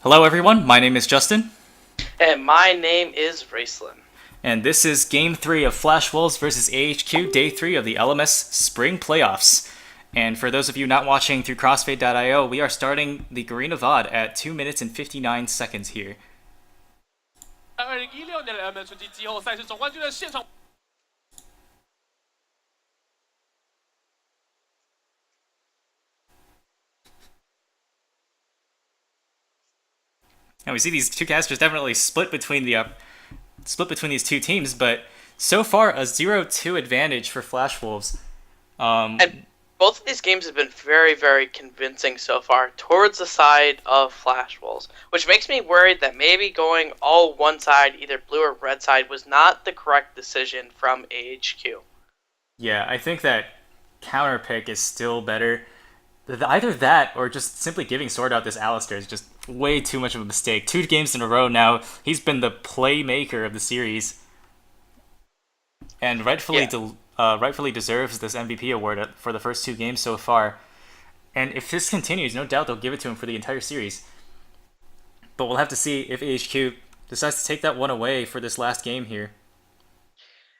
Hello everyone, my name is Justin, And my name is Raistlin. and this is Game 3 of Flash Wolves vs AHQ, Day 3 of the LMS Spring Playoffs. And for those of you not watching through crossfade.io, we are starting the Garena VOD at 2 minutes and 59 seconds here. 2016年的 LMS 春季季后赛是总冠军的现场。And we see these two casters definitely split between these two teams, but so far a 0-2 advantage for Flash Wolves. And both of these games have been very, very convincing so far towards the side of Flash Wolves, which makes me worried that maybe going all one side, either blue or red side, was not the correct decision from AHQ. Yeah, I think that counter pick is still better. Either that or just simply giving Sword out this Alistar is just way too much of a mistake. 2 games in a row now, he's been the playmaker of the series, and rightfully deserves this MVP award for the first 2 games so far. And if this continues, no doubt they'll give it to him for the entire series. But we'll have to see if AHQ decides to take that one away for this last game here.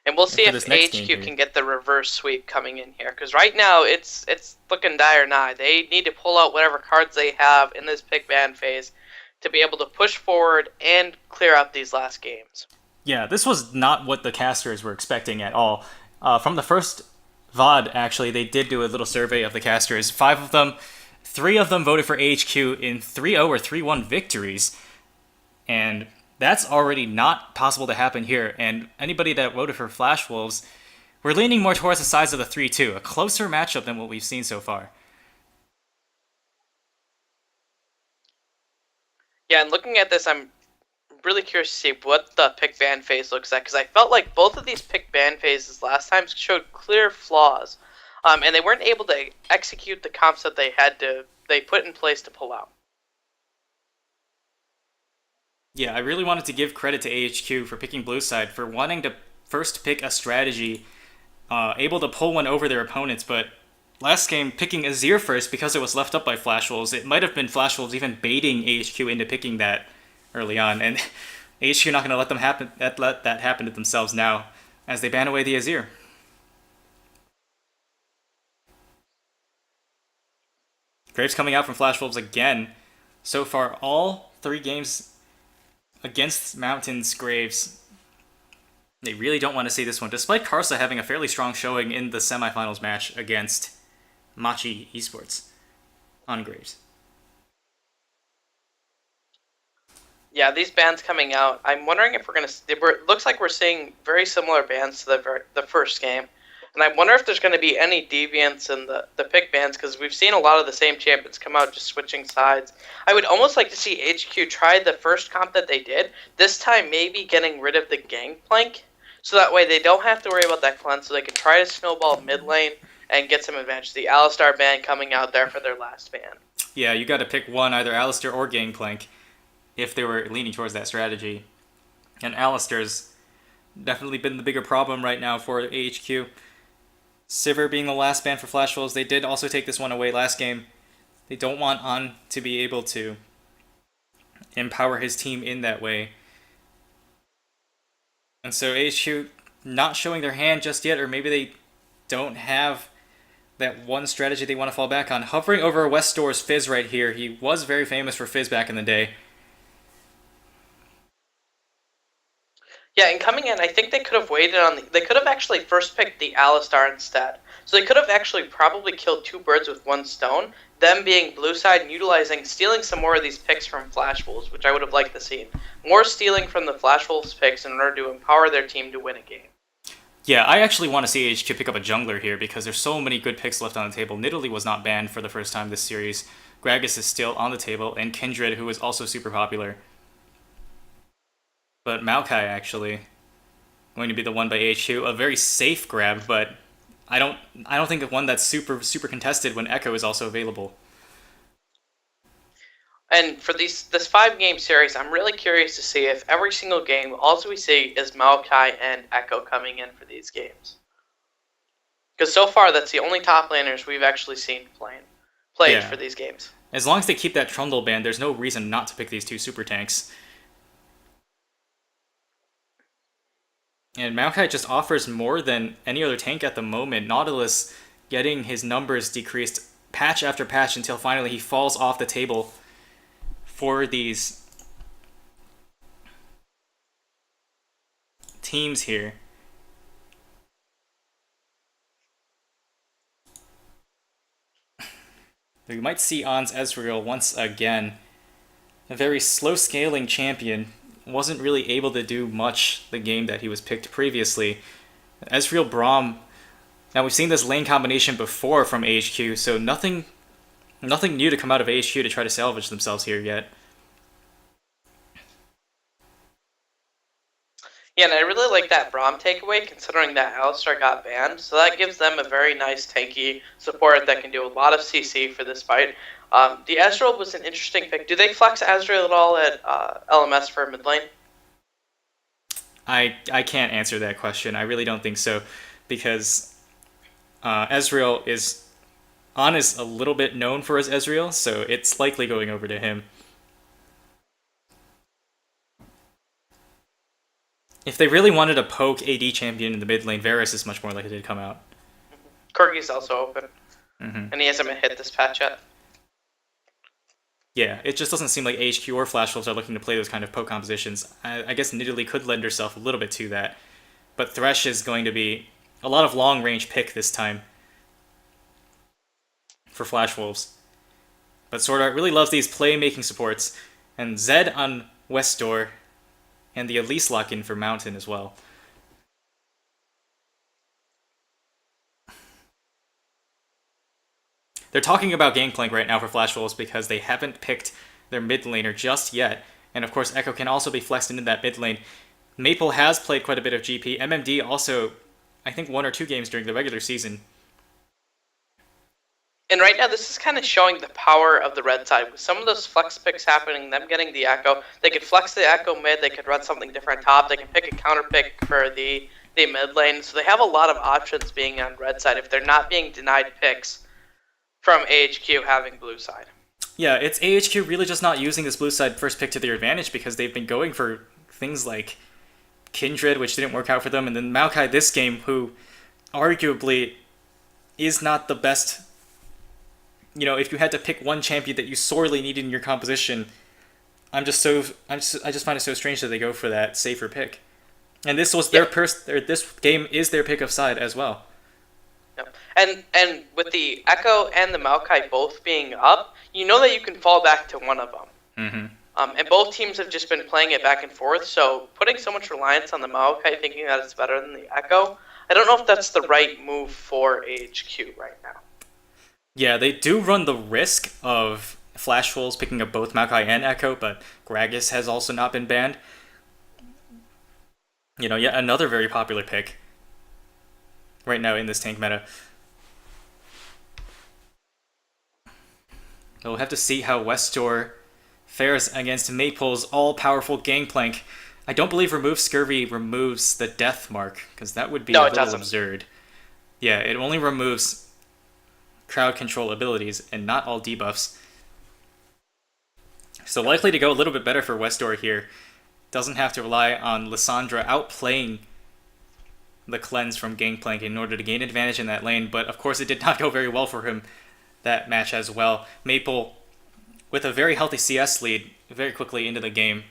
And we'll see if AHQ can get the reverse sweep coming in here, because right now it's looking dire now. They need to pull out whatever cards they have in this pick ban phase to be able to push forward and clear out these last games. Yeah, this was not what the casters were expecting at all. From the first VOD, actually, they did do a little survey of the casters. 3 of them voted for AHQ in 3-0 or 3-1 victories, and that's already not possible to happen here. And anybody that voted for Flash Wolves, we're leaning more towards the sides of the 3-2, a closer matchup than what we've seen so far. Yeah, and looking at this, I'm really curious to see what the pick ban phase looks like, because I felt like both of these pick ban phases last time showed clear flaws, and they weren't able to execute the comps that they put in place to pull out. Yeah, I really wanted to give credit to AHQ for picking blue side, for wanting to first pick a strategy, able to pull one over their opponents, but last game picking Azir first because it was left up by Flash Wolves. It might have been Flash Wolves even baiting AHQ into picking that early on, and AHQ not going to let that happen to themselves now as they ban away the Azir. Graves coming out from Flash Wolves again. So far, all 3 games against Mountain's Graves. They really don't want to see this one, despite Karsa having a fairly strong showing in the semifinals match against Machi eSports on Graves. Yeah, these bans coming out, I'm wondering if it looks like we're seeing very similar bans to the first game. And I wonder if there's going to be any deviance in the pick bans, because we've seen a lot of the same champions come out just switching sides. I would almost like to see HQ try the first comp that they did, this time maybe getting rid of the Gangplank, so that way they don't have to worry about that cleanse, so they can try to snowball mid lane and get some advantage. The Alistar ban coming out there for their last ban. Yeah, you got to pick one, either Alistar or Gangplank, if they were leaning towards that strategy. And Alistar's definitely been the bigger problem right now for AHQ. Sivir being the last ban for Flash Wolves, they did also take this one away last game. They don't want An to be able to empower his team in that way. And so AHQ not showing their hand just yet, or maybe they don't have that one strategy they want to fall back on. Hovering over Westdoor's Fizz right here. He was very famous for Fizz back in the day. Yeah, and coming in, I think they could have waited on they could have actually first picked the Alistar instead. So they could have actually probably killed 2 birds with 1 stone, them being blue side and stealing some more of these picks from Flash Wolves, which I would have liked to see. More stealing from the Flash Wolves picks in order to empower their team to win a game. Yeah, I actually want to see HQ pick up a jungler here because there's so many good picks left on the table. Nidalee was not banned for the first time this series. Gragas is still on the table, and Kindred, who is also super popular. But Maokai actually going to be the one by AHQ. A very safe grab, but I don't think of one that's super contested when Echo is also available. And for this 5-game series, I'm really curious to see if every single game, all we see is Maokai and Echo coming in for these games. Because so far, that's the only top laners we've actually seen played for these games. as long as they keep that Trundle ban, there's no reason not to pick these two super tanks. And Maokai just offers more than any other tank at the moment. Nautilus getting his numbers decreased patch after patch until finally he falls off the table for these teams here. We might see On's Ezreal once again. A very slow scaling champion. Wasn't really able to do much the game that he was picked previously. Ezreal Braum. Now we've seen this lane combination before from AHQ, so nothing new to come out of AHQ to try to salvage themselves here yet. Yeah, and I really like that Braum takeaway, considering that Alistar got banned. So that gives them a very nice tanky support that can do a lot of CC for this fight. The Ezreal was an interesting pick. Do they flex Ezreal at all at LMS for mid lane? I can't answer that question. I really don't think so, because Ezreal is a little bit known for his Ezreal, so it's likely going over to him. If they really wanted to poke AD champion in the mid lane, Varus is much more likely to come out. Corgi's also open, and he hasn't been hit this patch yet. Yeah, it just doesn't seem like AHQ or Flash Wolves are looking to play those kind of poke compositions. I guess Nidalee could lend herself a little bit to that, but Thresh is going to be a lot of long-range pick this time for Flash Wolves. But Sword Art really loves these play-making supports, and Zed on West Door, and the Elise lock-in for Mountain as well. They're talking about Gangplank right now for Flash Wolves because they haven't picked their mid laner just yet. And of course, Echo can also be flexed into that mid lane. Maple has played quite a bit of GP. MMD also, I think, 1 or 2 games during the regular season. And right now, this is kind of showing the power of the red side. With some of those flex picks happening, them getting the Echo, they could flex the Echo mid, they could run something different top, they can pick a counter pick for the mid lane. So they have a lot of options being on red side if they're not being denied picks from AHQ having blue side. Yeah, it's AHQ really just not using this blue side first pick to their advantage because they've been going for things like Kindred, which didn't work out for them, and then Maokai this game, who arguably is not the best. You know, if you had to pick one champion that you sorely needed in your composition, I just find it so strange that they go for that safer pick. And this was this game is their pick of side as well. Yep. And with the Echo and the Maokai both being up, you know that you can fall back to one of them. Mm-hmm. And both teams have just been playing it back and forth, so putting so much reliance on the Maokai thinking that it's better than the Echo, I don't know if that's the right move for AHQ right now. Yeah, they do run the risk of Flash Wolves picking up both Maokai and Echo, but Gragas has also not been banned. You know, yet another very popular pick right now in this tank meta. We'll have to see how Westor fares against Maple's all-powerful Gangplank. I don't believe Remove Scurvy removes the death mark, because that would be a little absurd. Yeah, it only removes crowd control abilities and not all debuffs. So likely to go a little bit better for Westor here. Doesn't have to rely on Lissandra outplaying the cleanse from Gangplank in order to gain advantage in that lane, but of course it did not go very well for him that match as well. Maple, with a very healthy CS lead, very quickly into the game,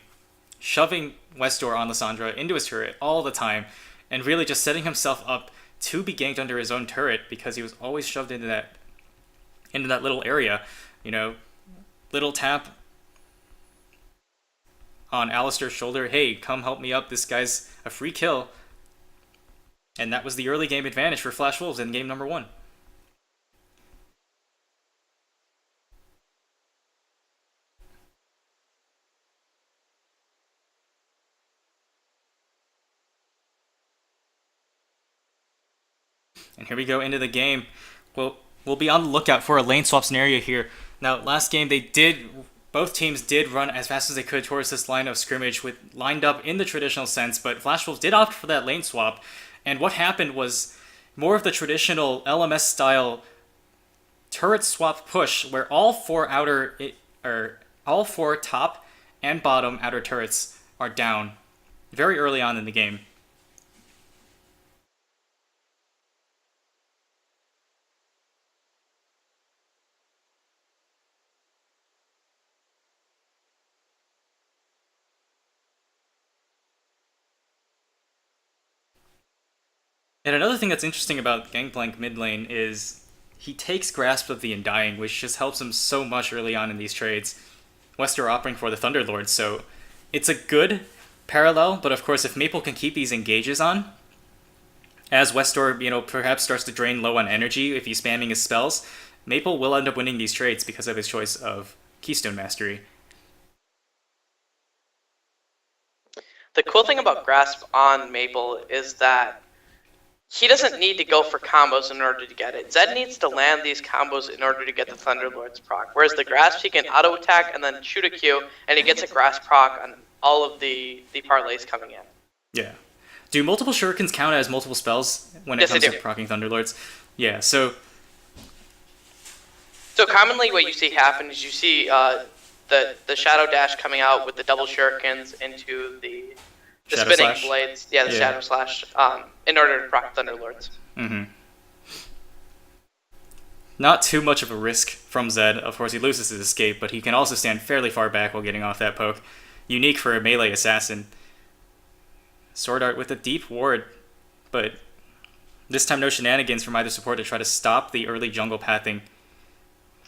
shoving Westor on Lissandra into his turret all the time, and really just setting himself up to be ganked under his own turret because he was always shoved into that little area. You know, little tap on Alistar's shoulder, hey, come help me up, this guy's a free kill. And that was the early game advantage for Flash Wolves in game number 1. And here we go into the game. We'll be on the lookout for a lane swap scenario here. Now, last game both teams did run as fast as they could towards this line of scrimmage, lined up in the traditional sense, but Flash Wolves did opt for that lane swap. And what happened was more of the traditional LMS style turret swap push where all four top and bottom outer turrets are down very early on in the game. And another thing that's interesting about Gangplank mid lane is he takes Grasp of the Undying, which just helps him so much early on in these trades. Wester opting for the Thunderlord, so it's a good parallel, but of course if Maple can keep these engages on, as Wester, perhaps starts to drain low on energy if he's spamming his spells, Maple will end up winning these trades because of his choice of Keystone Mastery. The cool thing about Grasp on Maple is that he doesn't need to go for combos in order to get it. Zed needs to land these combos in order to get the Thunderlord's proc. Whereas the Grasp, he can auto-attack and then shoot a Q, and he gets a Grasp proc on all of the parlays coming in. Yeah. Do multiple shurikens count as multiple spells when it comes to proccing Thunderlords? Yeah, so commonly what you see happen is you see the Shadow Dash coming out with the double shurikens into the spinning Slash? blades. Yeah, the Shadow Slash, in order to proc Thunderlords. Mm-hmm. Not too much of a risk from Zed. Of course, he loses his escape, but he can also stand fairly far back while getting off that poke. Unique for a melee assassin. Sword Art with a deep ward, but this time no shenanigans from either support to try to stop the early jungle pathing.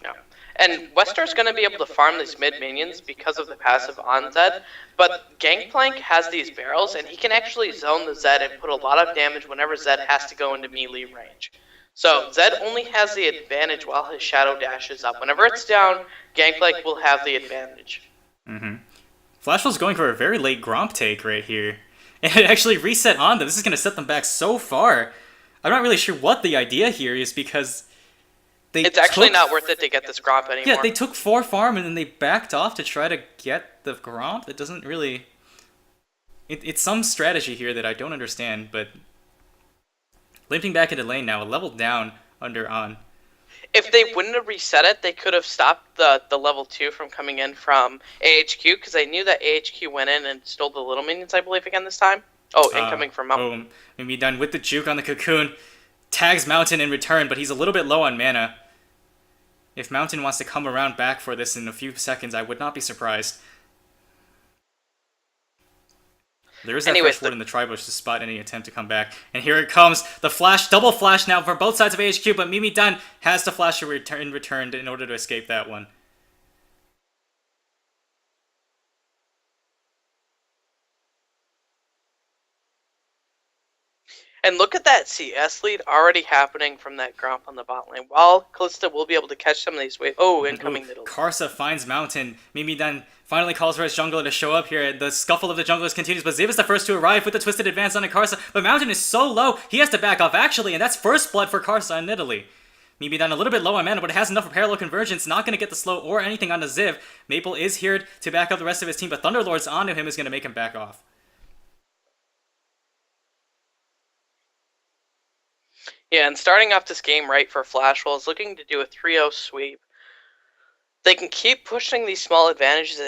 Yeah. And Wester's going to be able to farm these mid minions because of the passive on Zed, but Gangplank has these barrels, and he can actually zone the Zed and put a lot of damage whenever Zed has to go into melee range. So Zed only has the advantage while his Shadow Dash is up. Whenever it's down, Gangplank will have the advantage. Mm-hmm. Flashwell's going for a very late Gromp take right here. And it actually reset on them. This is going to set them back so far. I'm not really sure what the idea here is because it's actually not worth it to get this Gromp anymore. Yeah, they took 4 farm and then they backed off to try to get the Gromp. It doesn't really... It's some strategy here that I don't understand, but... Limping back into lane now, a level down under On. If they wouldn't have reset it, they could have stopped the level 2 from coming in from AHQ, because I knew that AHQ went in and stole the little minions, I believe, again this time. Oh, incoming from Mountain. Boom. Maybe done with the juke on the Cocoon. Tags Mountain in return, but he's a little bit low on mana. If Mountain wants to come around back for this in a few seconds, I would not be surprised. There is that fresh ward in the Tribush to spot any attempt to come back. And here it comes. The flash, double flash now for both sides of AHQ, but Mimi Dun has to flash in return in order to escape that one. And look at that CS lead already happening from that Gromp on the bot lane. While Callista will be able to catch some of these waves. Oh, incoming middle. Karsa finds Mountain. Mimi Dun finally calls for his jungler to show up here. The scuffle of the junglers continues, but Ziv is the first to arrive with the twisted advance on Karsa. But Mountain is so low, he has to back off actually, and that's first blood for Karsa in Italy. Mimi Dun a little bit low on mana, but it has enough for parallel convergence. Not going to get the slow or anything onto Ziv. Maple is here to back up the rest of his team, but Thunderlord's onto him is going to make him back off. Yeah, and starting off this game right for Flashwell is looking to do a 3-0 sweep. They can keep pushing these small advantages,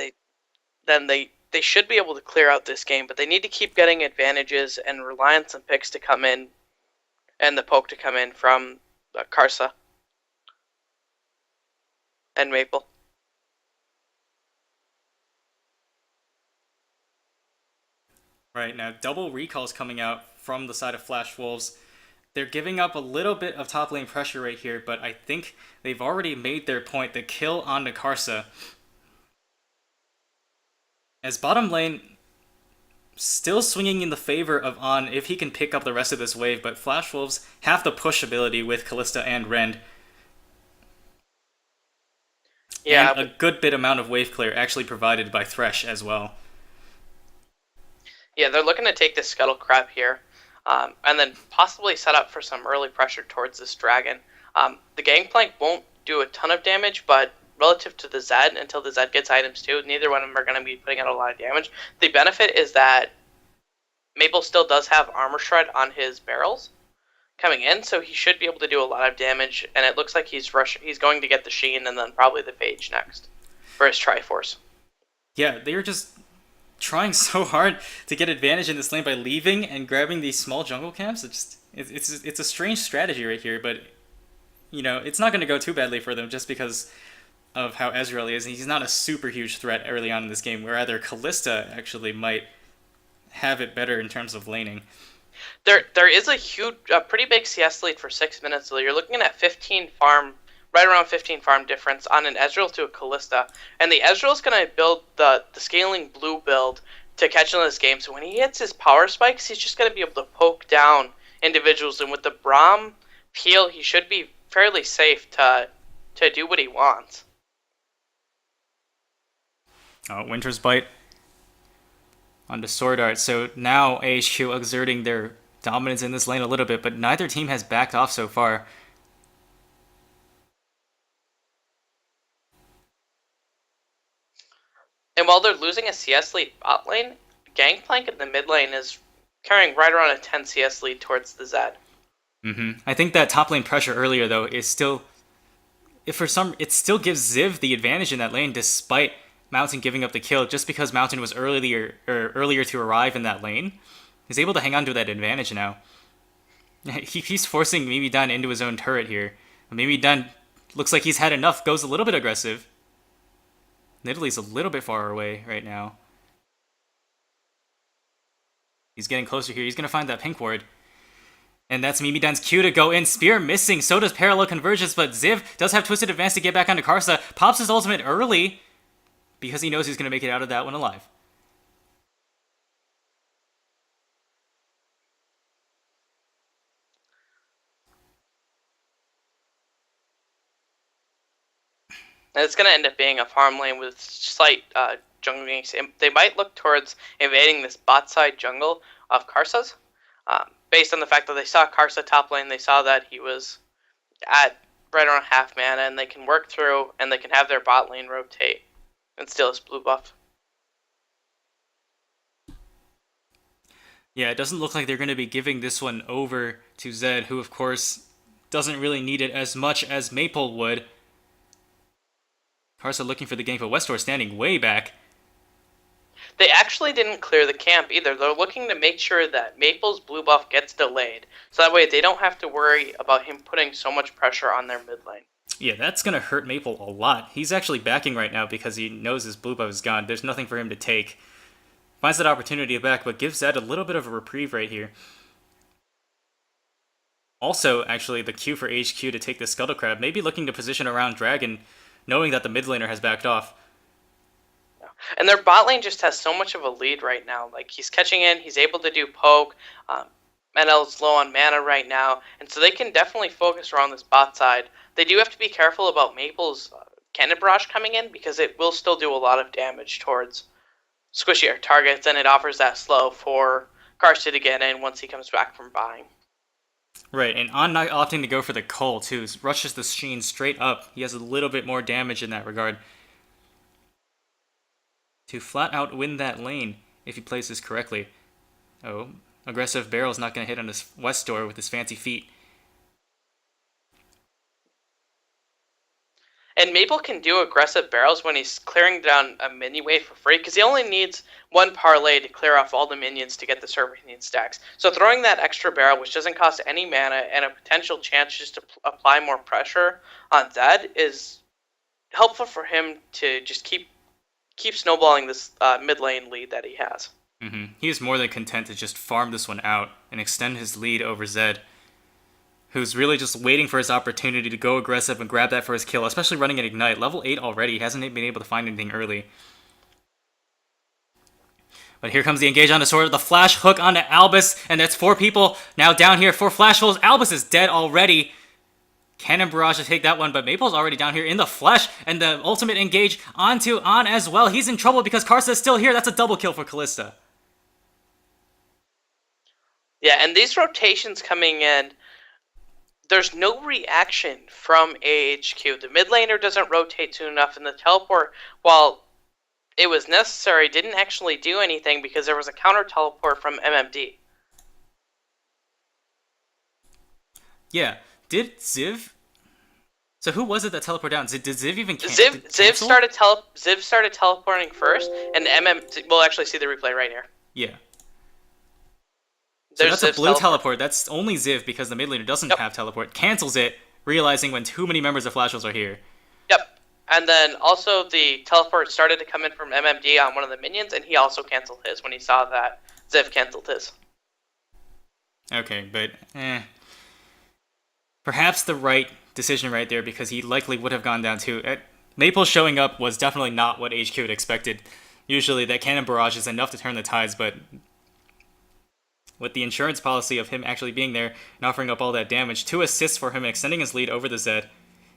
then they should be able to clear out this game, but they need to keep getting advantages and rely on some picks to come in and the poke to come in from Karsa and Maple. Right, now double recalls coming out from the side of Flash Wolves. They're giving up a little bit of top lane pressure right here, but I think they've already made their point. The kill on Karsa. As bottom lane still swinging in the favor of On if he can pick up the rest of this wave, but Flash Wolves have the push ability with Callista and Rend. Yeah, and a good bit amount of wave clear actually provided by Thresh as well. Yeah, they're looking to take this Scuttle Crab here. And then possibly set up for some early pressure towards this dragon. The Gangplank won't do a ton of damage, but relative to the Zed, until the Zed gets items too, neither one of them are going to be putting out a lot of damage. The benefit is that Maple still does have Armor Shred on his barrels, coming in, so he should be able to do a lot of damage. And it looks like he's going to get the Sheen and then probably the Phage next for his Triforce. Yeah, they are just trying so hard to get advantage in this lane by leaving and grabbing these small jungle camps. It's a strange strategy right here, but you know, it's not going to go too badly for them just because of how Ezreal is. He's not a super huge threat early on in this game, where either Kalista actually might have it better in terms of laning. There is a pretty big CS lead for 6 minutes, though. You're looking at 15 farm, right around 15 farm difference on an Ezreal to a Kalista. And the Ezreal's going to build the scaling blue build to catch in this game. So when he hits his power spikes, he's just going to be able to poke down individuals. And with the Braum peel, he should be fairly safe to do what he wants. Winter's Bite onto Sword Art. So now AHQ exerting their dominance in this lane a little bit, but neither team has backed off so far. And while they're losing a CS lead bot lane, Gangplank in the mid lane is carrying right around a 10 CS lead towards the Zed. I think that top lane pressure earlier, though, is still... it still gives Ziv the advantage in that lane, despite Mountain giving up the kill, just because Mountain was earlier to arrive in that lane. He's able to hang on to that advantage now. He's forcing Mimidon into his own turret here. Mimidon looks like he's had enough, goes a little bit aggressive. Nidalee's a little bit far away right now. He's getting closer here. He's going to find that pink ward. And that's Mimidon's Q to go in. Spear missing. So does Parallel Convergence, but Ziv does have Twisted Advance to get back onto Karsa. Pops his ultimate early because he knows he's going to make it out of that one alive. And it's going to end up being a farm lane with slight jungling. They might look towards invading this bot side jungle of Karsa's. Based on the fact that they saw Karsa top lane, they saw that he was at right around half mana, and they can work through, and they can have their bot lane rotate and steal his blue buff. Yeah, it doesn't look like they're going to be giving this one over to Zed, who of course doesn't really need it as much as Maple would. Karsa looking for the gank, but Westor standing way back. They actually didn't clear the camp either. They're looking to make sure that Maple's blue buff gets delayed, so that way they don't have to worry about him putting so much pressure on their mid lane. Yeah, that's going to hurt Maple a lot. He's actually backing right now because he knows his blue buff is gone. There's nothing for him to take. Finds that opportunity back, but gives Zed a little bit of a reprieve right here. Also, actually, the Q for AHQ to take the Scuttle Crab, maybe looking to position around Dragon, knowing that the mid laner has backed off. And their bot lane just has so much of a lead right now. Like, he's catching in, he's able to do poke. MNL's low on mana right now, and so they can definitely focus around this bot side. They do have to be careful about Maple's Cannon Barrage coming in, because it will still do a lot of damage towards squishier targets, and it offers that slow for Karsa to get in once he comes back from buying. Right, and On not opting to go for the Cull, too. Rushes the Sheen straight up. He has a little bit more damage in that regard. To flat out win that lane, if he plays this correctly. Oh, aggressive Barrel's not going to hit on his Westor with his fancy feet. And Maple can do aggressive barrels when he's clearing down a mini wave for free, because he only needs one parlay to clear off all the minions to get the server he needs stacks. So throwing that extra barrel, which doesn't cost any mana, and a potential chance just to apply more pressure on Zed, is helpful for him to just keep snowballing this mid lane lead that he has. He is more than content to just farm this one out and extend his lead over Zed, who's really just waiting for his opportunity to go aggressive and grab that for his kill, especially running an Ignite. Level 8 already, he hasn't been able to find anything early. But here comes the engage on the sword, the flash hook onto Albus, and that's 4 people now down here, 4 flash holes. Albus is dead already. Cannon Barrage to take that one, but Maple's already down here in the flesh, and the ultimate engage onto On as well. He's in trouble because Karsa is still here. That's a double kill for Kalista. Yeah, and these rotations coming in, there's no reaction from AHQ. The mid laner doesn't rotate soon enough, and the teleport, while it was necessary, didn't actually do anything because there was a counter teleport from MMD. Yeah. Did Ziv... So who was it that teleported down? Did Ziv even Ziv started teleporting first, and we'll actually see the replay right here. Yeah. So There's that's Ziv's a blue teleport. That's only Ziv because the mid laner doesn't have teleport. Cancels it, realizing when too many members of Flash Wolves are here. Yep. And then also the teleport started to come in from MMD on one of the minions, and he also canceled his when he saw that Ziv canceled his. Okay, but perhaps the right decision right there, because he likely would have gone down too. Maple showing up was definitely not what HQ had expected. Usually that cannon barrage is enough to turn the tides, but with the insurance policy of him actually being there and offering up all that damage, 2 assists for him extending his lead over the Zed,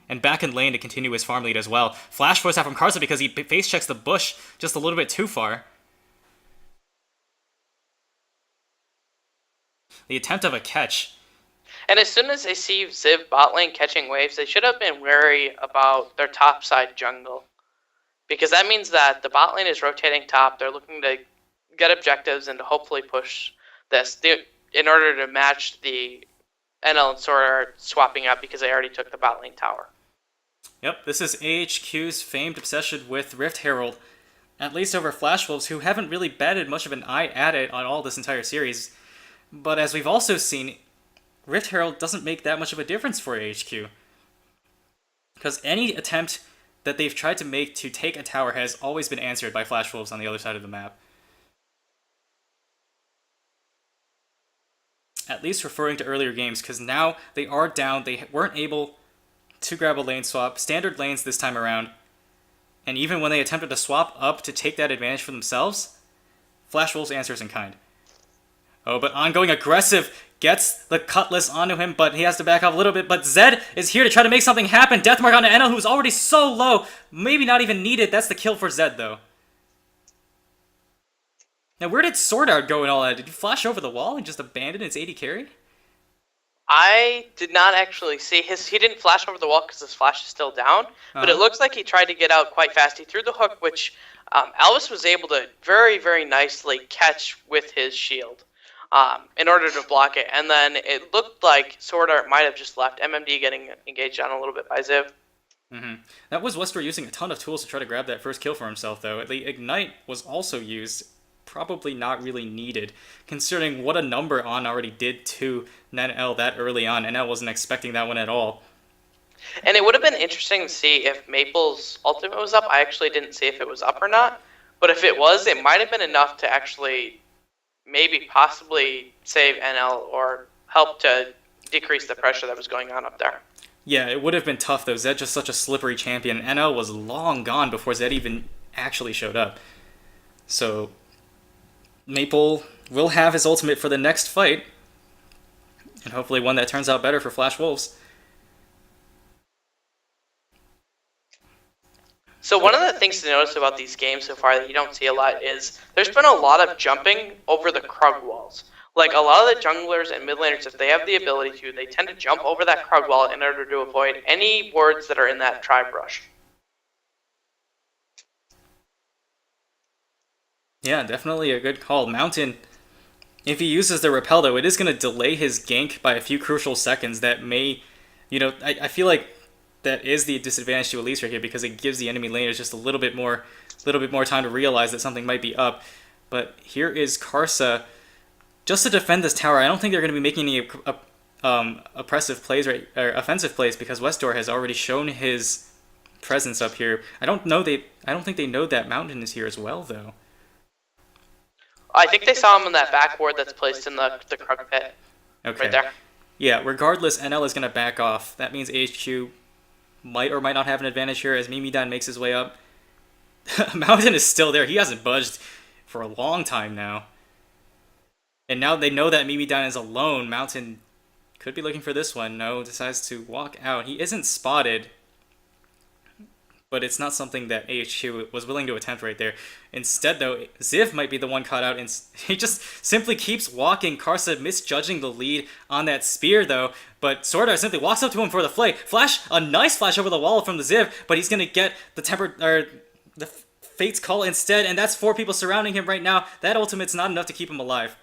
and back in lane to continue his farm lead as well. Flash force out from Karsa because he face checks the bush just a little bit too far. The attempt of a catch. And as soon as they see Ziv bot lane catching waves, they should have been wary about their top side jungle. Because that means that the bot lane is rotating top, they're looking to get objectives and to hopefully push this in order to match the NL and Sword Art swapping up because they already took the bot lane tower. Yep, this is AHQ's famed obsession with Rift Herald, at least over Flash Wolves, who haven't really batted much of an eye at it on all this entire series. But as we've also seen, Rift Herald doesn't make that much of a difference for AHQ. Because any attempt that they've tried to make to take a tower has always been answered by Flash Wolves on the other side of the map. At least referring to earlier games, because now they are down, they weren't able to grab a lane swap, standard lanes this time around, and even when they attempted to swap up to take that advantage for themselves, Flash Wolves answers in kind. Oh, but ongoing aggressive gets the cutlass onto him, but he has to back off a little bit, but Zed is here to try to make something happen. Deathmark onto Enel, who's already so low, maybe not even needed. That's the kill for Zed, though. Now, where did Sword Art go and all that? Did he flash over the wall and just abandon its AD carry? I did not actually see he didn't flash over the wall because his flash is still down, but it looks like he tried to get out quite fast. He threw the hook, which Alvis was able to very, very nicely catch with his shield in order to block it. And then it looked like Sword Art might have just left. MMD getting engaged on a little bit by Ziv. That was Wester using a ton of tools to try to grab that first kill for himself, though. The Ignite was also used. Probably not really needed, considering what a number On already did to NL that early on. NL wasn't expecting that one at all. And it would have been interesting to see if Maple's ultimate was up. I actually didn't see if it was up or not, but if it was, it might have been enough to actually maybe possibly save NL or help to decrease the pressure that was going on up there. Yeah, it would have been tough, though. Zed just such a slippery champion. NL was long gone before Zed even actually showed up. So Maple will have his ultimate for the next fight, and hopefully one that turns out better for Flash Wolves. So one of the things to notice about these games so far that you don't see a lot is there's been a lot of jumping over the Krug walls. Like, a lot of the junglers and mid laners, if they have the ability to, they tend to jump over that Krug wall in order to avoid any wards that are in that tribe rush. Yeah, definitely a good call. Mountain, if he uses the repel, though, it is going to delay his gank by a few crucial seconds that may, I feel like that is the disadvantage to Elise right here, because it gives the enemy laners just a little bit more time to realize that something might be up. But here is Karsa, just to defend this tower. I don't think they're going to be making any oppressive plays or offensive plays, because Westdoor has already shown his presence up here. I don't think they know that Mountain is here as well, though. I think they saw him in that backboard that's placed in the Krug pit. Okay. Right there. Yeah, regardless, NL is going to back off. That means AHQ might or might not have an advantage here as Mimidan makes his way up. Mountain is still there. He hasn't budged for a long time now. And now they know that Mimidan is alone. Mountain could be looking for this one. No, decides to walk out. He isn't spotted, but it's not something that AHQ was willing to attempt right there. Instead, though, Ziv might be the one caught out, and he just simply keeps walking. Karsa misjudging the lead on that spear, though, but Sword Art simply walks up to him for the flay. A nice flash over the wall from the Ziv, but he's going to get the Fate's Call instead, and that's 4 people surrounding him right now. That ultimate's not enough to keep him alive.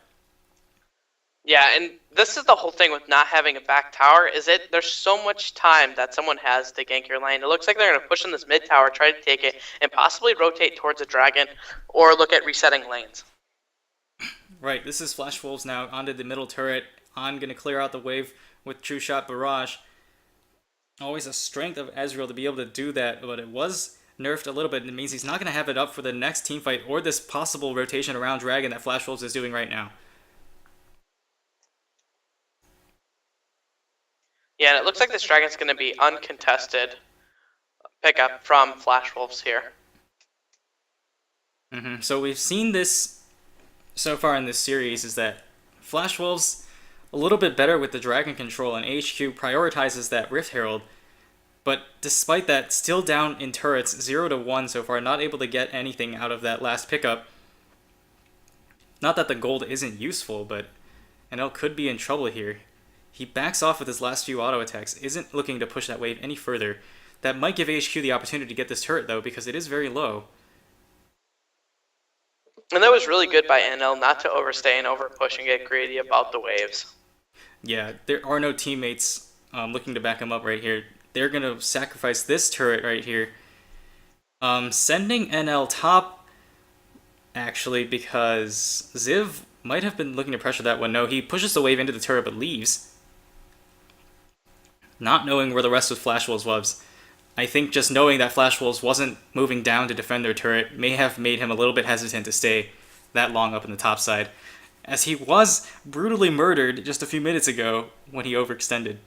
Yeah, and this is the whole thing with not having a back tower, is there's so much time that someone has to gank your lane. It looks like they're going to push in this mid tower, try to take it, and possibly rotate towards a dragon, or look at resetting lanes. Right, this is Flash Wolves now onto the middle turret. On going to clear out the wave with True Shot Barrage. Always a strength of Ezreal to be able to do that, but it was nerfed a little bit, and it means he's not going to have it up for the next team fight or this possible rotation around Dragon that Flash Wolves is doing right now. Yeah, and it looks like this Dragon's going to be uncontested pickup from Flash Wolves here. So we've seen this so far in this series, is that Flash Wolves a little bit better with the Dragon control, and AHQ prioritizes that Rift Herald. But despite that, still down in turrets, 0-1 so far, not able to get anything out of that last pickup. Not that the gold isn't useful, but NL could be in trouble here. He backs off with his last few auto attacks, isn't looking to push that wave any further. That might give AHQ the opportunity to get this turret, though, because it is very low. And that was really good by NL not to overstay and overpush and get greedy about the waves. Yeah, there are no teammates looking to back him up right here. They're going to sacrifice this turret right here. Sending NL top, actually, because Ziv might have been looking to pressure that one. No, he pushes the wave into the turret but leaves. Not knowing where the rest of Flash Wolves was. I think just knowing that Flash Wolves wasn't moving down to defend their turret may have made him a little bit hesitant to stay that long up in the top side, as he was brutally murdered just a few minutes ago when he overextended.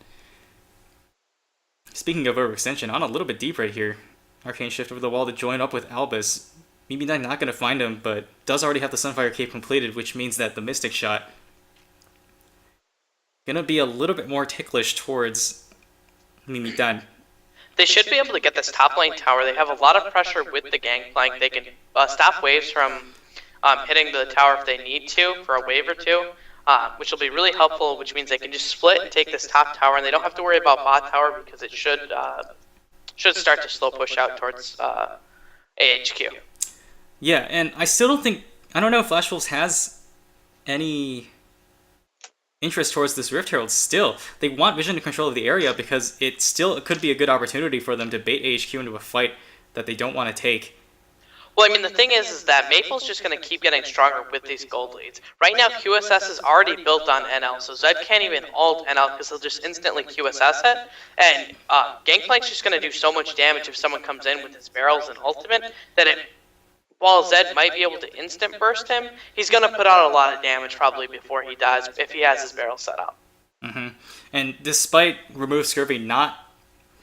Speaking of overextension, on a little bit deep right here. Arcane shift over the wall to join up with Albus. Maybe not going to find him, but does already have the Sunfire Cape completed, which means that the Mystic Shot going to be a little bit more ticklish towards Mimidan. They should be able to get this top lane tower. They have a lot of pressure with the Gangplank. They can stop waves from hitting the tower if they need to for a wave or two, which will be really helpful, which means they can just split and take this top tower, and they don't have to worry about bot tower because it should start to slow push out towards AHQ. Yeah, and I still don't think... I don't know if Flash Wolves has any interest towards this Rift Herald still. They want vision and control of the area because it could be a good opportunity for them to bait AHQ into a fight that they don't want to take. Well, I mean, the thing is that Maple's just going to keep getting stronger with these gold leads. Right now, QSS is already built on NL, so Zed can't even ult NL because he'll just instantly QSS it. And Gangplank's just going to do so much damage if someone comes in with his barrels and ultimate that while Zed might be able to instant burst him, he's going to put out a lot of damage probably before he dies if he has his barrel set up. And despite Remove Scurvy not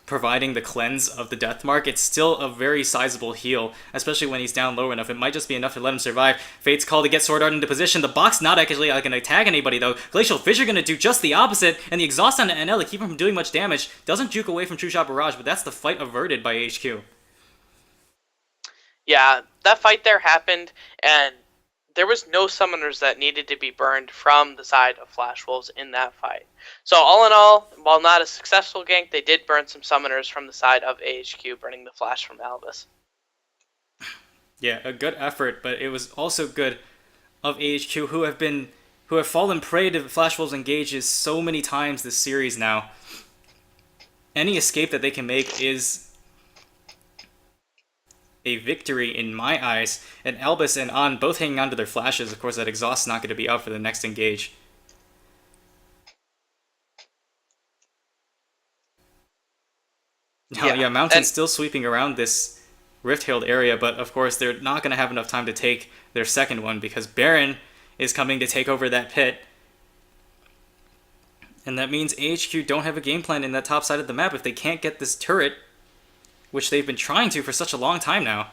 providing the cleanse of the Death Mark, it's still a very sizable heal, especially when he's down low enough. It might just be enough to let him survive. Fate's call to get Sword Art into position. The box not actually going to tag anybody, though. Glacial Fissure going to do just the opposite, and the exhaust on NL to keep him from doing much damage. Doesn't juke away from True Shot Barrage, but that's the fight averted by HQ. Yeah, that fight there happened, and there was no summoners that needed to be burned from the side of Flash Wolves in that fight. So all in all, while not a successful gank, they did burn some summoners from the side of AHQ, burning the Flash from Albus. Yeah, a good effort, but it was also good of AHQ, who have fallen prey to Flash Wolves engages so many times this series now. Any escape that they can make is a victory in my eyes, and Albus and On both hanging on to their flashes. Of course, that exhaust's not going to be out for the next engage. Now, yeah, Mountain's still sweeping around this Rift Herald area, but of course they're not going to have enough time to take their second one because Baron is coming to take over that pit. And that means AHQ don't have a game plan in that top side of the map if they can't get this turret, which they've been trying to for such a long time now.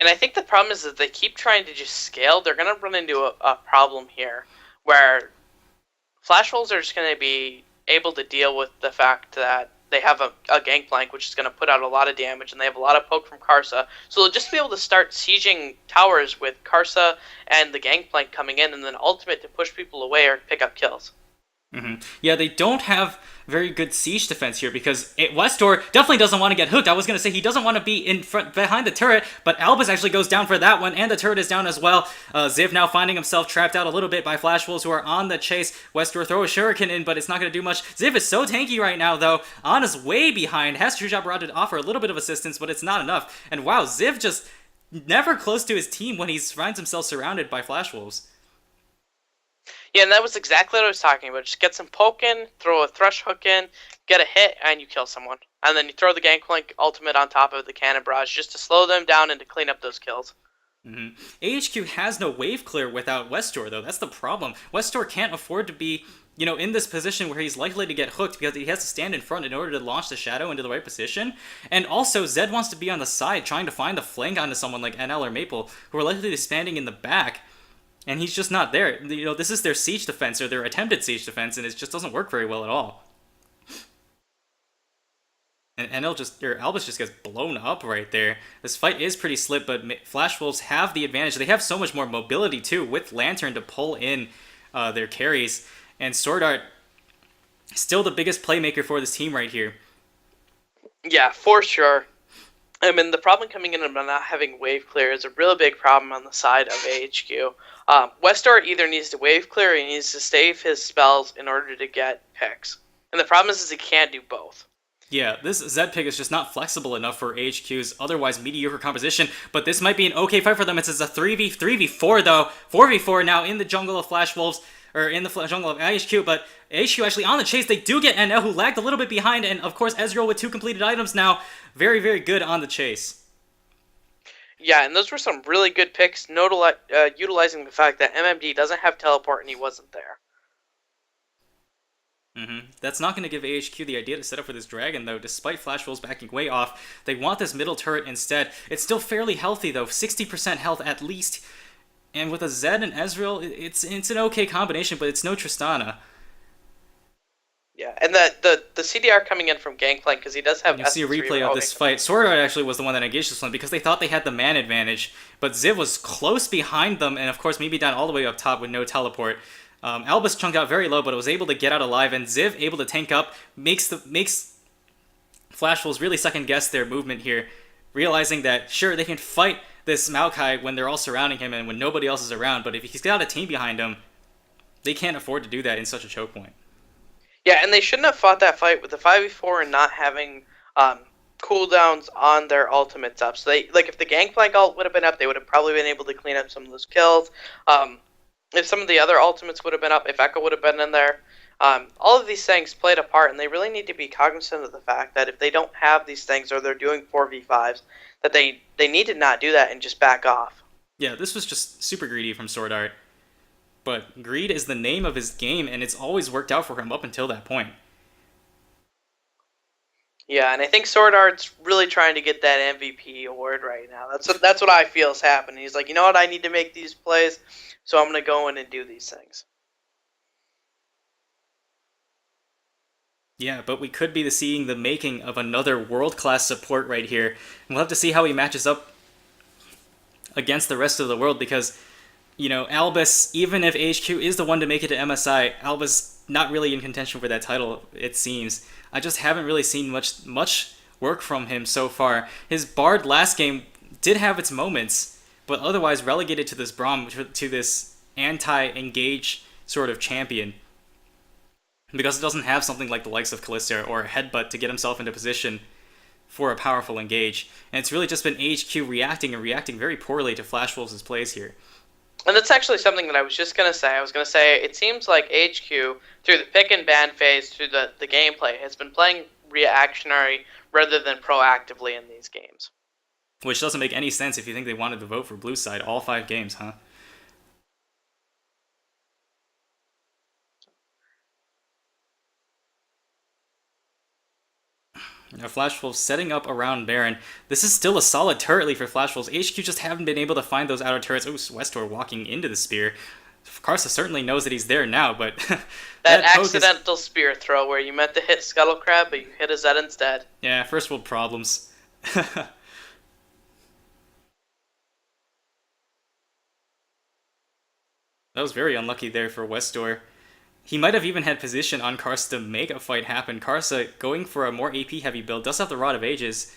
And I think the problem is that they keep trying to just scale. They're going to run into a problem here where Flash Wolves are just going to be able to deal with the fact that they have a Gangplank, which is going to put out a lot of damage, and they have a lot of poke from Karsa. So they'll just be able to start sieging towers with Karsa and the Gangplank coming in, and then ultimate to push people away or pick up kills. Yeah, they don't have very good siege defense here, because Westor definitely doesn't want to get hooked. I was going to say he doesn't want to be in front behind the turret, but Albus actually goes down for that one, and the turret is down as well. Ziv now finding himself trapped out a little bit by Flash Wolves, who are on the chase. Westor throw a shuriken in, but it's not going to do much. Ziv is so tanky right now, though. Ana's way behind. Has True Shot Barrage to offer a little bit of assistance, but it's not enough. And wow, Ziv just never close to his team when he finds himself surrounded by Flash Wolves. Yeah, and that was exactly what I was talking about. Just get some poke in, throw a Thrush Hook in, get a hit, and you kill someone. And then you throw the Gangplank ultimate on top of the Cannon Barrage just to slow them down and to clean up those kills. AHQ has no wave clear without Westor, though. That's the problem. Westor can't afford to be, in this position where he's likely to get hooked, because he has to stand in front in order to launch the Shadow into the right position. And also, Zed wants to be on the side, trying to find the flank onto someone like NL or Maple, who are likely to be standing in the back. And he's just not there. This is their siege defense, or their attempted siege defense, and it just doesn't work very well at all. And Albus just gets blown up right there. This fight is pretty slick, but Flash Wolves have the advantage. They have so much more mobility, too, with Lantern to pull in their carries. And Sword Art, still the biggest playmaker for this team right here. Yeah, for sure. I mean, the problem coming in about not having wave clear is a really big problem on the side of AHQ. Westar either needs to wave clear or he needs to save his spells in order to get picks. And the problem is he can't do both. Yeah, this Zed pick is just not flexible enough for AHQ's otherwise mediocre composition, but this might be an okay fight for them. It's a 3v4 though. 4v4 now in the jungle of Flash Wolves, or in the jungle of AHQ, but AHQ actually on the chase. They do get NL, who lagged a little bit behind, and of course Ezreal with 2 completed items now. Very, very good on the chase. Yeah, and those were some really good picks, utilizing the fact that MMD doesn't have teleport and he wasn't there. That's not going to give AHQ the idea to set up for this dragon, though. Despite Flash Wolves backing way off, they want this middle turret instead. It's still fairly healthy, though. 60% health at least. And with a Zed and Ezreal, it's an okay combination, but it's no Tristana. Yeah, and the CDR coming in from Gangplank, because he does have... You see a replay of this fight. Sword Art actually was the one that engaged this one, because they thought they had the man advantage, but Ziv was close behind them, and of course maybe down all the way up top with no teleport. Albus chunked out very low, but was able to get out alive, and Ziv able to tank up, makes Flash Wolves really second guess their movement here, realizing that sure, they can fight this Maokai when they're all surrounding him and when nobody else is around, but if he's got a team behind him, they can't afford to do that in such a choke point. Yeah, and they shouldn't have fought that fight with the 5v4 and not having cooldowns on their ultimates up. So if the Gangplank ult would have been up, they would have probably been able to clean up some of those kills. If some of the other ultimates would have been up, if Echo would have been in there, all of these things played a part, and they really need to be cognizant of the fact that if they don't have these things or they're doing 4v5s, that they need to not do that and just back off. Yeah, this was just super greedy from Sword Art. But greed is the name of his game, and it's always worked out for him up until that point. Yeah, and I think Sword Art's really trying to get that MVP award right now. That's what I feel is happening. He's like, you know what, I need to make these plays, so I'm going to go in and do these things. Yeah, but we could be seeing the making of another world-class support right here. We'll have to see how he matches up against the rest of the world, because, Albus, even if AHQ is the one to make it to MSI, Albus not really in contention for that title, it seems. I just haven't really seen much work from him so far. His Bard last game did have its moments, but otherwise relegated to this Braum, to this anti-engage sort of champion. Because it doesn't have something like the likes of Kalista or Headbutt to get himself into position for a powerful engage. And it's really just been AHQ reacting very poorly to Flash Wolves' plays here. And that's actually something that I was just going to say. I was going to say, it seems like AHQ, through the pick and ban phase, through the gameplay, has been playing reactionary rather than proactively in these games. Which doesn't make any sense if you think they wanted to vote for Blue Side all 5 games, huh? Now Flash Wolves setting up around Baron. This is still a solid turret lead for Flash Wolves. HQ just haven't been able to find those outer turrets. Oh, Westor walking into the spear. Karsa certainly knows that he's there now, but... that accidental spear throw where you meant to hit Scuttle Crab, but you hit a Zed instead. Yeah, first world problems. That was very unlucky there for Westor. he might have even had position on Karsa to make a fight happen. Karsa, going for a more AP heavy build, does have the Rod of Ages,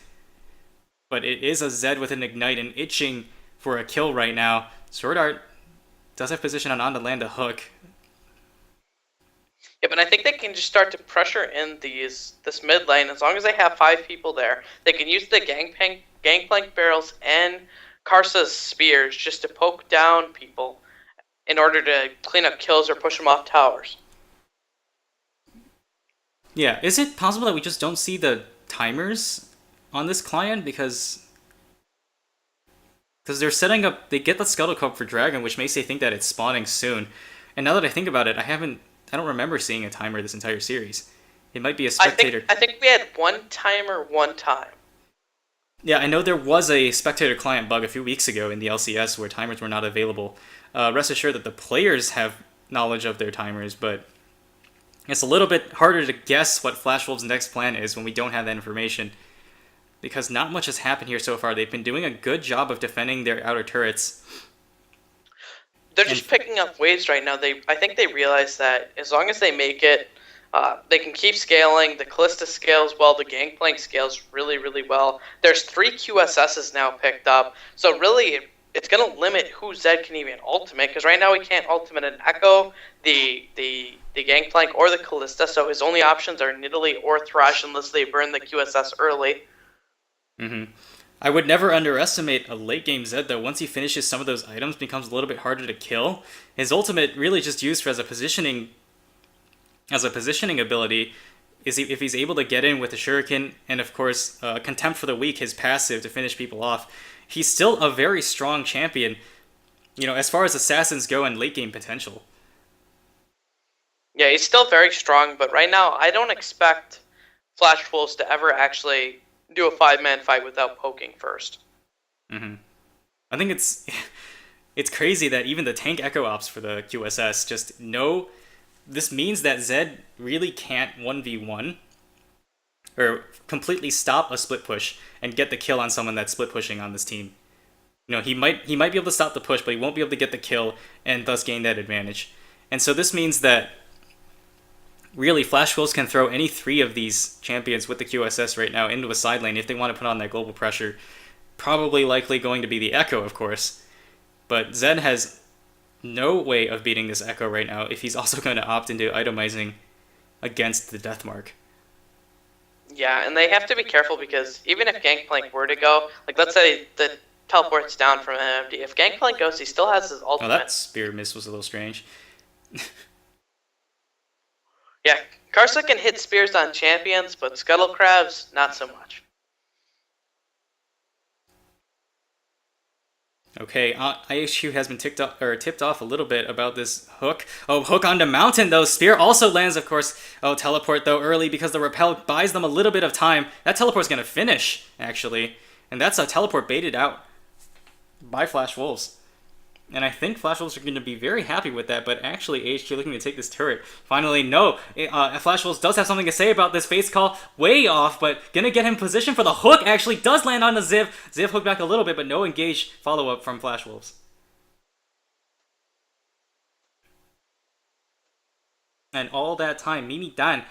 but it is a Zed with an Ignite and itching for a kill right now. Sword Art does have position on to land a hook. Yeah, but I think they can just start to pressure in this mid lane. As long as they have 5 people there, they can use the gangplank barrels and Karsa's spears just to poke down people in order to clean up kills or push them off towers. Yeah, is it possible that we just don't see the timers on this client because they're setting up, they get the Scuttle Cup for Dragon, which makes they think that it's spawning soon. And now that I think about it, I don't remember seeing a timer this entire series. It might be a spectator. I think we had one timer one time. Yeah, I know there was a spectator client bug a few weeks ago in the LCS where timers were not available. Rest assured that the players have knowledge of their timers, but it's a little bit harder to guess what Flash Wolves' next plan is when we don't have that information. Because not much has happened here so far. They've been doing a good job of defending their outer turrets. They're just picking up waves right now. I think they realize that as long as they make it, they can keep scaling. The Callista scales well. The Gangplank scales really, really well. There's 3 QSSs now picked up. So really, it's going to limit who Zed can even ultimate. Because right now we can't ultimate an Echo, the Gangplank, or the Callista. So his only options are Nidalee or Thresh unless they burn the QSS early. Mm-hmm. I would never underestimate a late game Zed though. Once he finishes some of those items, becomes a little bit harder to kill. His ultimate really just used for as a positioning ability is if he's able to get in with the Shuriken and of course Contempt for the Weak, his passive to finish people off. He's still a very strong champion, as far as assassins go and late game potential. Yeah, he's still very strong, but right now I don't expect Flash Wolves to ever actually do a 5-man fight without poking first. Mm-hmm. I think it's crazy that even the tank echo ops for the QSS just know this means that Zed really can't 1v1 or completely stop a split push and get the kill on someone that's split pushing on this team. He might be able to stop the push, but he won't be able to get the kill and thus gain that advantage. And so this means that really, Flash Wolves can throw any 3 of these champions with the QSS right now into a side lane if they want to put on that global pressure. Probably likely going to be the Echo, of course. But Zed has no way of beating this Echo right now if he's also going to opt into itemizing against the Deathmark. Yeah, and they have to be careful because even if Gangplank were to go, like let's say the teleport's down from MMD, if Gangplank goes, he still has his ultimate. Oh, that spear miss was a little strange. Yeah, Karsa can hit spears on champions, but Scuttle Crabs, not so much. Okay, AHQ has been tipped off a little bit about this hook. Oh, hook onto Mountain, though. Spear also lands, of course. Oh, teleport, though, early because the repel buys them a little bit of time. That teleport's going to finish, actually. And that's a teleport baited out by Flash Wolves. And I think Flash Wolves are going to be very happy with that, but actually AHQ looking to take this turret. Finally, no. Flash Wolves does have something to say about this face call. Way off, but going to get him positioned for the hook. Actually does land on the Ziv. Ziv hooked back a little bit, but no engage follow-up from Flash Wolves. And all that time, Mimi Dan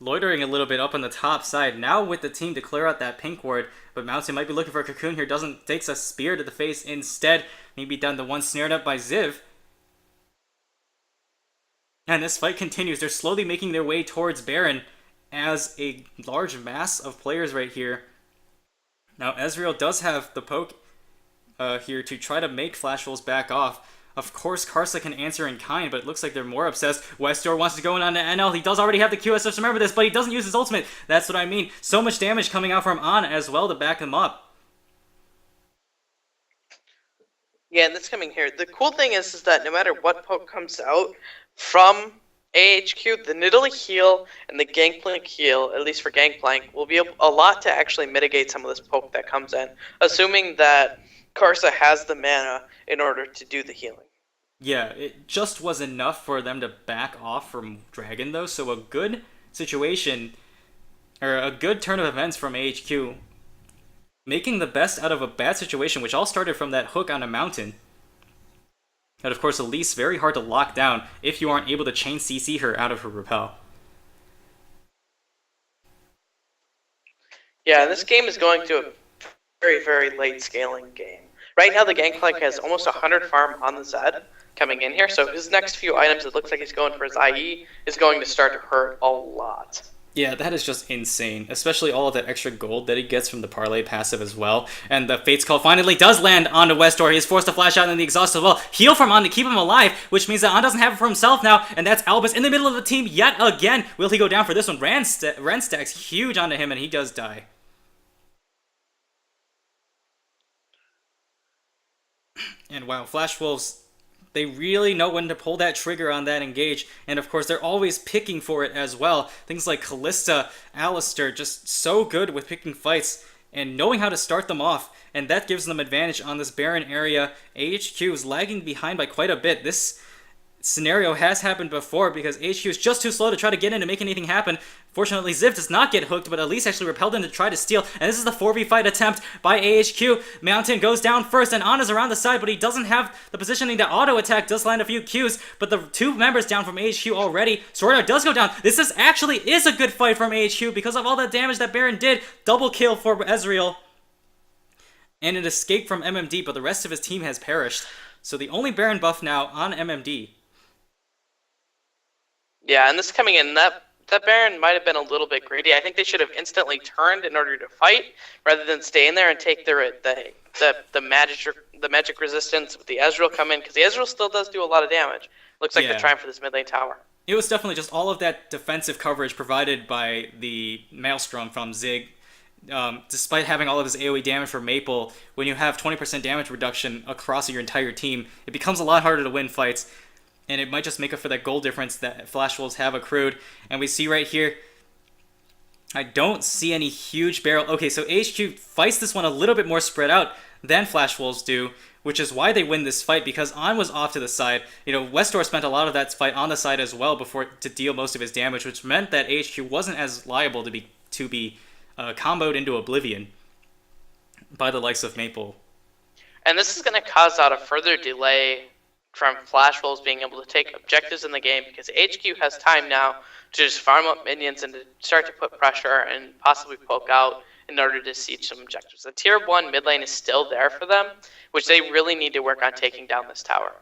loitering a little bit up on the top side. Now with the team to clear out that pink ward, but Mountain might be looking for a cocoon here. Takes a spear to the face instead. Maybe done the one snared up by Ziv. And this fight continues. They're slowly making their way towards Baron as a large mass of players right here. Now Ezreal does have the poke here to try to make Flash Wolves back off. Of course, Karsa can answer in kind, but it looks like they're more obsessed. Westor wants to go in on the NL. He does already have the QSS, remember this, but he doesn't use his ultimate. That's what I mean. So much damage coming out from An as well to back him up. Yeah, and that's coming here. The cool thing is that no matter what poke comes out from AHQ, the Nidalee heal and the Gangplank heal, at least for Gangplank, will be a lot to actually mitigate some of this poke that comes in, assuming that Karsa has the mana in order to do the healing. Yeah, it just was enough for them to back off from Dragon, though, so a good situation, or a good turn of events from AHQ, making the best out of a bad situation, which all started from that hook on a Mountain. And of course, Elise, very hard to lock down if you aren't able to chain CC her out of her repel. Yeah, this game is going to a very, very late scaling game. Right now, the Gangplank has almost 100 farm on the Zed coming in here, so his next few items, it looks like he's going for his IE, is going to start to hurt a lot. Yeah, that is just insane, especially all of that extra gold that he gets from the Parlay passive as well. And the Fate's Call finally does land onto Westor. He is forced to flash out in the exhaust as well. Heal from On to keep him alive, which means that On doesn't have it for himself now, and that's Albus in the middle of the team yet again. Will he go down for this one? Ren stacks huge onto him, and he does die. And wow, Flash Wolves, they really know when to pull that trigger on that engage, and of course they're always picking for it as well. Things like Callista, Alistair, just so good with picking fights and knowing how to start them off, and that gives them advantage on this Baron area. AHQ is lagging behind by quite a bit. This scenario has happened before because AHQ is just too slow to try to get in to make anything happen. Fortunately, Ziv does not get hooked, but at least actually repelled him to try to steal. And this is the 4v fight attempt by AHQ. Mountain goes down first, and On is around the side, but he doesn't have the positioning to auto-attack. Does land a few Qs, but the two members down from AHQ already. Sword does go down. This is actually a good fight from AHQ because of all the damage that Baron did. Double kill for Ezreal. And an escape from MMD, but the rest of his team has perished. So the only Baron buff now on MMD. Yeah, and this coming in, that Baron might have been a little bit greedy. I think they should have instantly turned in order to fight, rather than stay in there and take the magic resistance with the Ezreal come in, because the Ezreal still does do a lot of damage. Looks like they're trying for this mid lane tower. It was definitely just all of that defensive coverage provided by the Maelstrom from Zig. Despite having all of his AoE damage for Maple, when you have 20% damage reduction across your entire team, it becomes a lot harder to win fights. And it might just make up for that goal difference that Flash Wolves have accrued. And we see right here, I don't see any huge barrel. Okay, so AHQ fights this one a little bit more spread out than Flash Wolves do, which is why they win this fight, because On was off to the side. You know, Westor spent a lot of that fight on the side as well to deal most of his damage, which meant that AHQ wasn't as liable to be comboed into oblivion by the likes of Maple. And this is going to cause out a further delay from Flash Wolves being able to take objectives in the game, because HQ has time now to just farm up minions and to start to put pressure and possibly poke out in order to siege some objectives. The tier 1 mid lane is still there for them, which they really need to work on taking down this tower.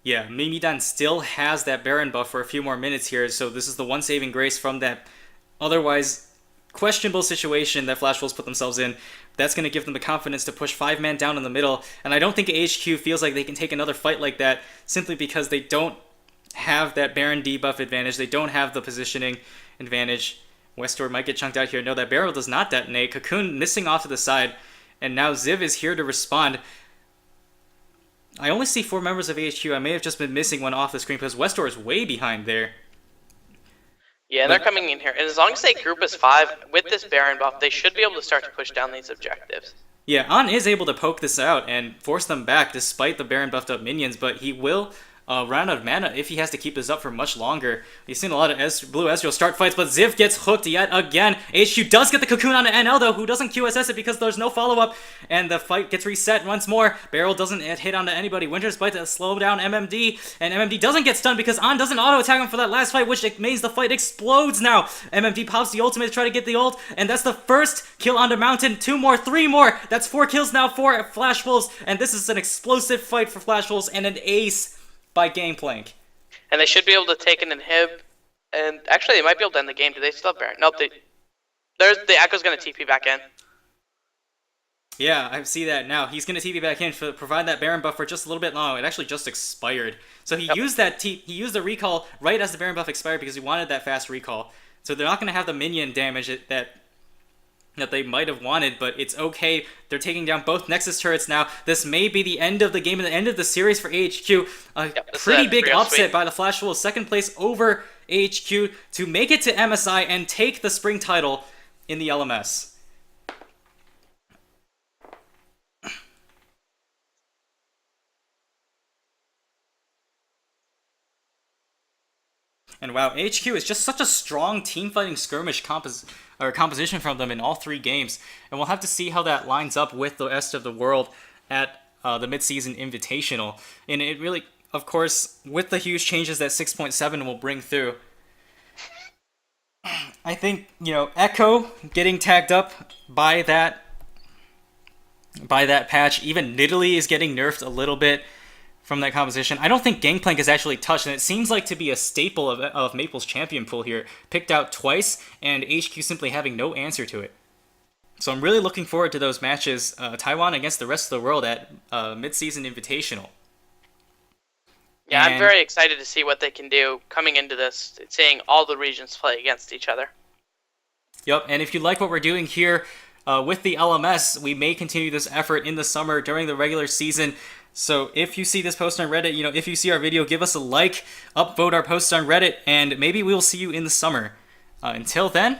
Yeah, Mimidan still has that Baron buff for a few more minutes here, so this is the one saving grace from that otherwise questionable situation that Flash Wolves put themselves in. That's going to give them the confidence to push 5-man down in the middle, and I don't think AHQ feels like they can take another fight like that simply because they don't have that Baron debuff advantage. They don't have the positioning advantage. Westor might get chunked out here. No, that barrel does not detonate. Cocoon missing off to the side, and now Ziv is here to respond. I only see 4 members of AHQ. I may have just been missing one off the screen because Westor is way behind there. Yeah, they're coming in here. And as long as they group as 5 with this Baron buff, they should be able to start to push down these objectives. Yeah, On is able to poke this out and force them back despite the Baron buffed up minions, but he will run out of mana if he has to keep this up for much longer. You've seen a lot of Blue Ezreal start fights, but Ziv gets hooked yet again. HQ does get the Cocoon on NL though, who doesn't QSS it because there's no follow-up, and the fight gets reset once more. Barrel doesn't hit onto anybody. Winter's Bite to slow down MMD, and MMD doesn't get stunned because On doesn't auto-attack him for that last fight, which means the fight explodes now. MMD pops the ultimate to try to get the ult, and that's the first kill onto Mountain. 2 more, 3 more. That's 4 kills now for Flash Wolves, and this is an explosive fight for Flash Wolves and an ace by Gangplank. And they should be able to take an inhib, and actually they might be able to end the game. Do they still have Baron? Nope, the Echo's going to TP back in. Yeah, I see that now. He's going to TP back in to provide that Baron buff for just a little bit long. It actually just expired. So he used he used the recall right as the Baron buff expired because he wanted that fast recall. So they're not going to have the minion damage that they might have wanted, but it's okay. They're taking down both Nexus turrets now. This may be the end of the game and the end of the series for AHQ. Pretty big upset by the Flash Wolves. Second place over AHQ to make it to MSI and take the spring title in the LMS. And wow, AHQ is just such a strong team-fighting skirmish composition from them in all 3 games. And we'll have to see how that lines up with the rest of the world at the Mid-Season Invitational. And it really, of course, with the huge changes that 6.7 will bring through, I think, Echo getting tagged up by that patch. Even Nidalee is getting nerfed a little bit from that composition. I don't think Gangplank is actually touched, and it seems like to be a staple of Maple's champion pool here. Picked out twice, and AHQ simply having no answer to it. So I'm really looking forward to those matches, Taiwan against the rest of the world at Mid-Season Invitational. Yeah, I'm very excited to see what they can do coming into this, seeing all the regions play against each other. Yep, and if you like what we're doing here with the LMS, we may continue this effort in the summer during the regular season. So if you see this post on Reddit, if you see our video, give us a like, upvote our posts on Reddit, and maybe we'll see you in the summer. Until then,